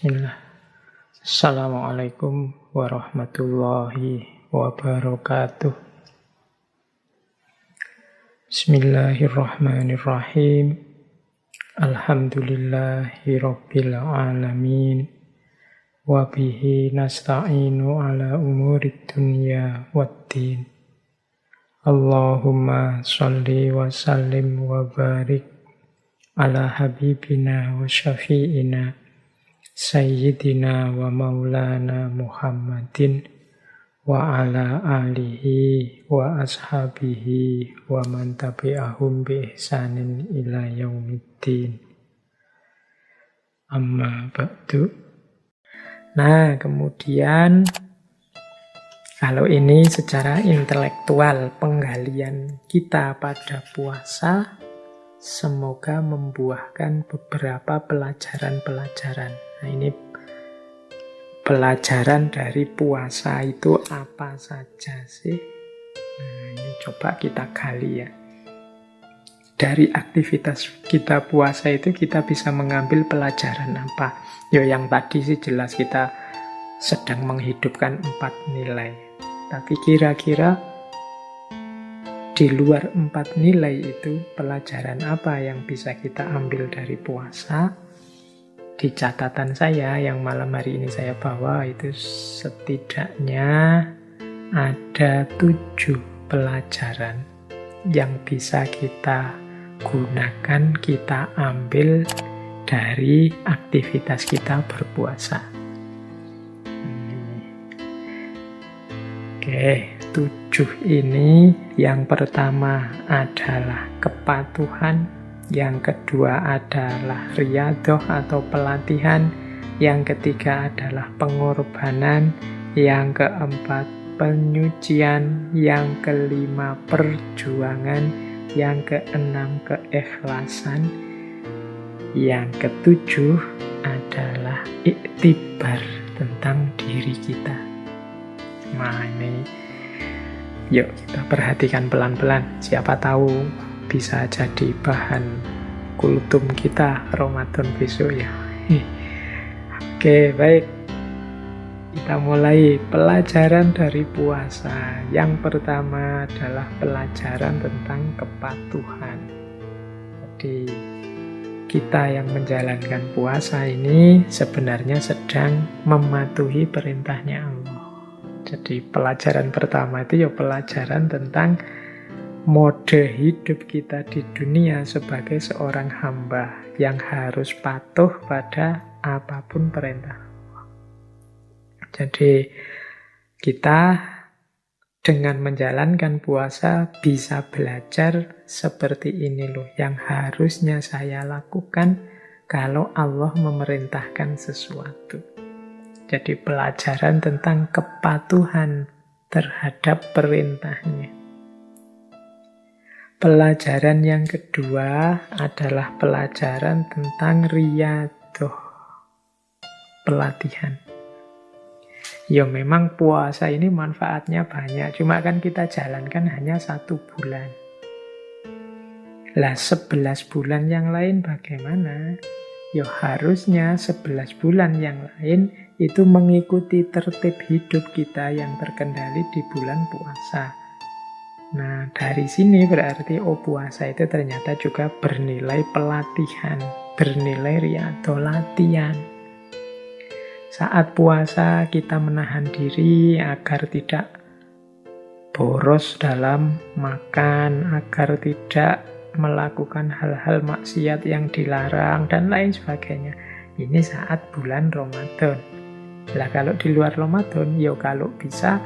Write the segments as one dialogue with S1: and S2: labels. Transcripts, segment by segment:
S1: Bismillah. Assalamualaikum warahmatullahi wabarakatuh. Bismillahirrahmanirrahim. Alhamdulillahi rabbil alamin. Wabihi nasta'inu ala umurid dunya waddin. Allahumma salli wa sallim wa barik ala habibina wa syafi'ina Sayyidina wa maulana Muhammadin wa ala alihi wa ashabihi wa man tabi'ahum bi ihsanin ila yaumiddin. Amma ba'du. Nah, kemudian kalau ini secara intelektual penggalian kita pada puasa semoga membuahkan beberapa pelajaran-pelajaran. Nah, ini pelajaran dari puasa itu apa saja sih? Nah, ini coba kita gali ya. Dari aktivitas kita puasa itu kita bisa mengambil pelajaran apa? Ya yang tadi sih jelas kita sedang menghidupkan 4 nilai. Tapi kira-kira di luar 4 nilai itu pelajaran apa yang bisa kita ambil dari puasa? Di catatan saya yang malam hari ini saya bawa itu setidaknya ada 7 pelajaran yang bisa kita gunakan, kita ambil dari aktivitas kita berpuasa. Oke, 7 ini yang pertama adalah kepatuhan. Yang kedua adalah riyadhah atau pelatihan. Yang ketiga adalah pengorbanan. Yang keempat penyucian. Yang kelima perjuangan. Yang keenam keikhlasan. Yang ketujuh adalah iktibar tentang diri kita. Nah ini yuk kita perhatikan pelan-pelan. Siapa tahu bisa jadi bahan kultum kita Ramadan besok ya. Oke, baik. Kita mulai pelajaran dari puasa. Yang pertama adalah pelajaran tentang kepatuhan. Jadi kita yang menjalankan puasa ini sebenarnya sedang mematuhi perintahnya Allah. Jadi pelajaran pertama itu ya pelajaran tentang mode hidup kita di dunia sebagai seorang hamba yang harus patuh pada apapun perintah Allah. Jadi kita dengan menjalankan puasa bisa belajar seperti ini loh yang harusnya saya lakukan kalau Allah memerintahkan sesuatu. Jadi pelajaran tentang kepatuhan terhadap perintahnya. Pelajaran yang kedua adalah pelajaran tentang riyadhah, pelatihan. Ya memang puasa ini manfaatnya banyak, cuma kan kita jalankan hanya 1 bulan. Lah 11 bulan yang lain bagaimana? Ya harusnya 11 bulan yang lain itu mengikuti tertib hidup kita yang terkendali di bulan puasa. Nah, dari sini berarti puasa itu ternyata juga bernilai pelatihan, bernilai riyadhah, latihan. Saat puasa kita menahan diri agar tidak boros dalam makan, agar tidak melakukan hal-hal maksiat yang dilarang, dan lain sebagainya. Ini saat bulan Ramadan. Lah kalau di luar Ramadan, ya kalau bisa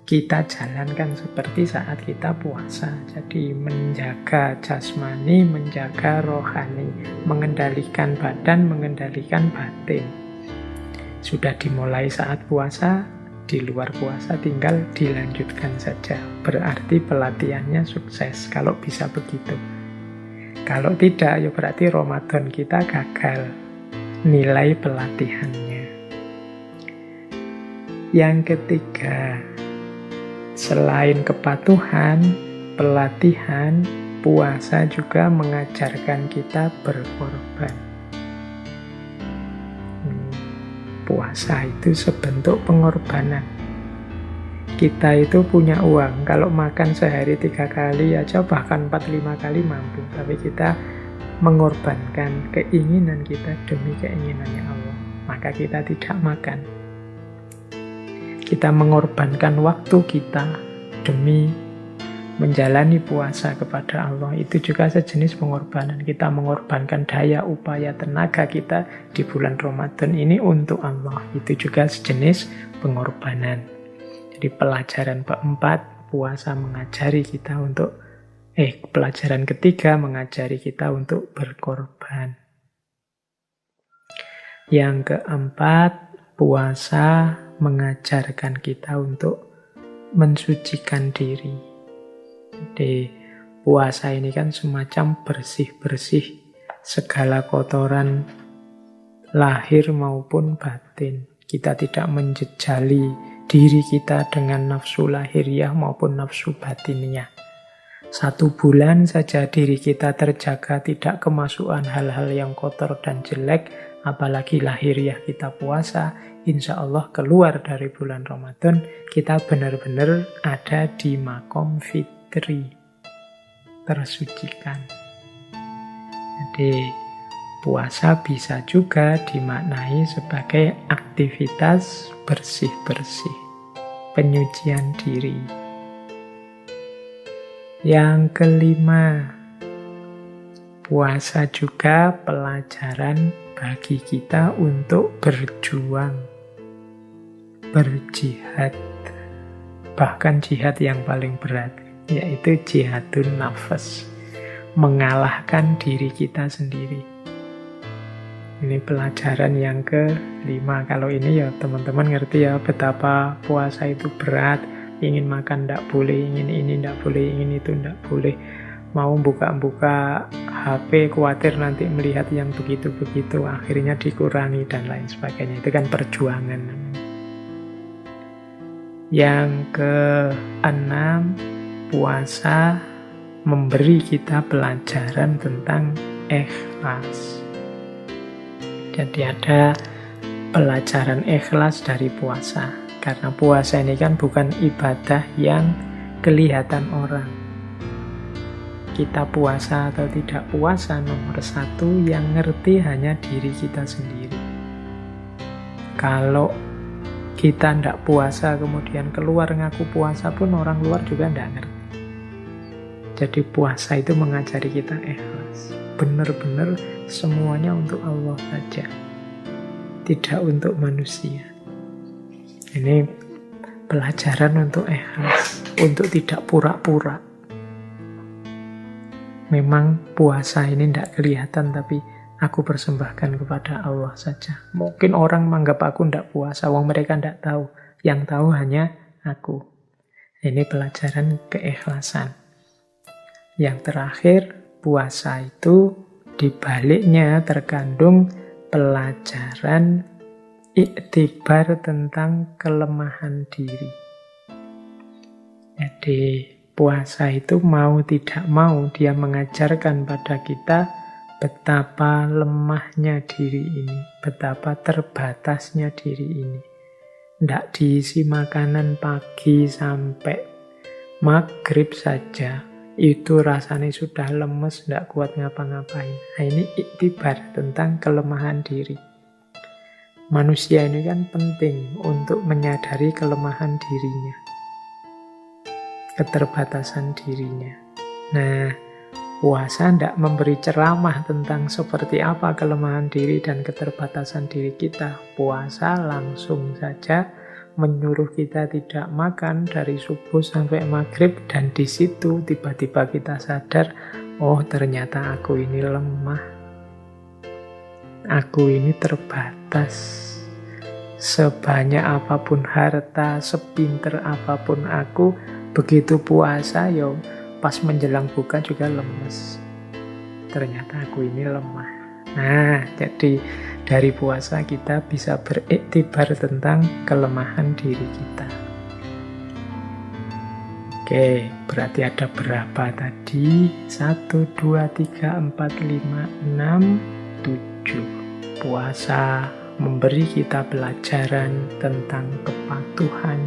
S1: kita jalankan seperti saat kita puasa. Jadi menjaga jasmani, menjaga rohani, mengendalikan badan, mengendalikan batin. Sudah dimulai saat puasa, di luar puasa tinggal dilanjutkan saja. Berarti pelatihannya sukses kalau bisa begitu. Kalau tidak, ya berarti Ramadan kita gagal nilai pelatihannya. Yang ketiga, selain kepatuhan, pelatihan, puasa juga mengajarkan kita berkorban. puasa itu sebentuk pengorbanan. Kita itu punya uang, kalau makan sehari 3 kali aja, bahkan 4-5 kali mampu. Tapi kita mengorbankan keinginan kita demi keinginannya Allah, maka kita tidak makan. Kita mengorbankan waktu kita demi menjalani puasa kepada Allah, itu juga sejenis pengorbanan. Kita mengorbankan daya, upaya, tenaga kita di bulan Ramadan ini untuk Allah, itu juga sejenis pengorbanan. Jadi pelajaran keempat, puasa mengajari kita untuk pelajaran ketiga mengajari kita untuk berkorban. Yang keempat, puasa mengajarkan kita untuk mensucikan diri. Jadi puasa ini kan semacam bersih-bersih segala kotoran lahir maupun batin. Kita tidak menjejali diri kita dengan nafsu lahiriah maupun nafsu batinnya. 1 bulan saja diri kita terjaga, tidak kemasukan hal-hal yang kotor dan jelek, apalagi lahiriah kita puasa, insya Allah keluar dari bulan Ramadan, kita benar-benar ada di makom fitri, tersucikan. Jadi puasa bisa juga dimaknai sebagai aktivitas bersih-bersih, penyucian diri. Yang kelima, puasa juga pelajaran bagi kita untuk berjuang, berjihad, bahkan jihad yang paling berat, yaitu jihadun nafas, mengalahkan diri kita sendiri. Ini pelajaran yang kelima. Kalau ini ya teman-teman ngerti ya betapa puasa itu berat. Ingin makan tidak boleh, ingin ini tidak boleh, ingin itu tidak boleh. Mau buka-buka HP, khawatir nanti melihat yang begitu-begitu, akhirnya dikurangi dan lain sebagainya. Itu kan perjuangan. Yang keenam, puasa memberi kita pelajaran tentang ikhlas. Jadi ada pelajaran ikhlas dari puasa. Karena puasa ini kan bukan ibadah yang kelihatan orang. Kita puasa atau tidak puasa, nomor 1 yang ngerti hanya diri kita sendiri. Kalau kita tidak puasa kemudian keluar ngaku puasa pun orang luar juga tidak ngerti. Jadi puasa itu mengajari kita ikhlas. Benar-benar semuanya untuk Allah saja, tidak untuk manusia. Ini pelajaran untuk ikhlas, untuk tidak pura-pura. Memang puasa ini tidak kelihatan, tapi aku persembahkan kepada Allah saja. Mungkin orang menganggap aku tidak puasa, wong mereka tidak tahu. Yang tahu hanya aku. Ini pelajaran keikhlasan. Yang terakhir, puasa itu di baliknya terkandung pelajaran iktibar tentang kelemahan diri. Jadi puasa itu mau tidak mau dia mengajarkan pada kita betapa lemahnya diri ini, betapa terbatasnya diri ini. Tidak diisi makanan pagi sampai maghrib saja, itu rasanya sudah lemes, tidak kuat ngapa-ngapain. Nah, ini iktibar tentang kelemahan diri. Manusia ini kan penting untuk menyadari kelemahan dirinya, keterbatasan dirinya. Nah, puasa tidak memberi ceramah tentang seperti apa kelemahan diri dan keterbatasan diri kita. Puasa langsung saja menyuruh kita tidak makan dari subuh sampai maghrib, dan di situ tiba-tiba kita sadar, oh ternyata aku ini lemah. Aku ini terbatas. Sebanyak apapun harta, sepinter apapun aku, begitu puasa, yo pas menjelang buka juga lemes. Ternyata aku ini lemah. Nah, jadi dari puasa kita bisa beriktibar tentang kelemahan diri kita. Oke, berarti ada berapa tadi? 1, 2, 3, 4, 5, 6, 7. Puasa memberi kita pelajaran tentang kepatuhan,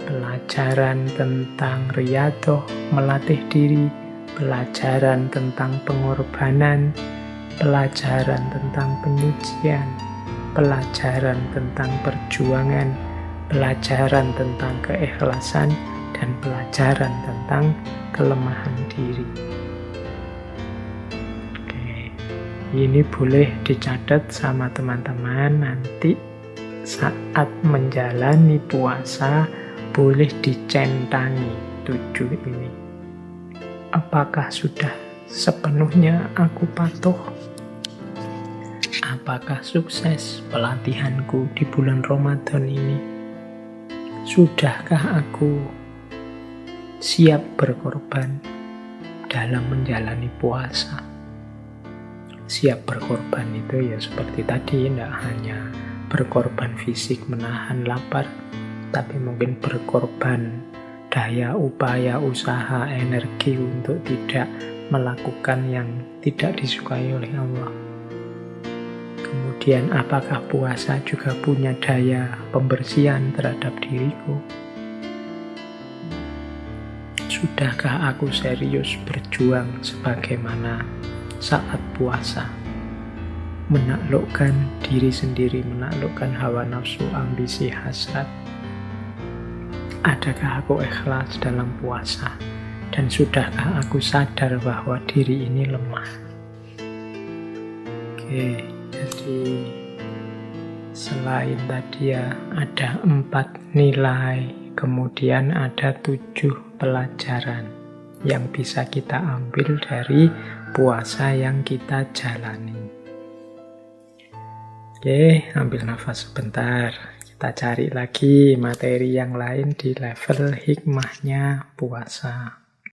S1: pelajaran tentang riyadhah, melatih diri, pelajaran tentang pengorbanan, pelajaran tentang penyucian, pelajaran tentang perjuangan, pelajaran tentang keikhlasan, dan pelajaran tentang kelemahan diri. Oke, ini boleh dicatat sama teman-teman, nanti saat menjalani puasa boleh dicentangi 7 ini. Apakah sudah sepenuhnya aku patuh? Apakah sukses pelatihanku di bulan Ramadan ini? Sudahkah aku siap berkorban dalam menjalani puasa? Siap berkorban itu ya seperti tadi, tidak hanya berkorban fisik menahan lapar, tapi mungkin berkorban daya, upaya, usaha, energi untuk tidak melakukan yang tidak disukai oleh Allah. Kemudian apakah puasa juga punya daya pembersihan terhadap diriku? Sudahkah aku serius berjuang sebagaimana saat puasa? Menaklukkan diri sendiri, menaklukkan hawa nafsu, ambisi, hasrat. Adakah aku ikhlas dalam puasa? Dan sudahkah aku sadar bahwa diri ini lemah? Oke, jadi selain tadi ya ada 4 nilai, kemudian ada 7 pelajaran yang bisa kita ambil dari puasa yang kita jalani. Oke, ambil nafas sebentar. Kita cari lagi materi yang lain di level hikmahnya puasa.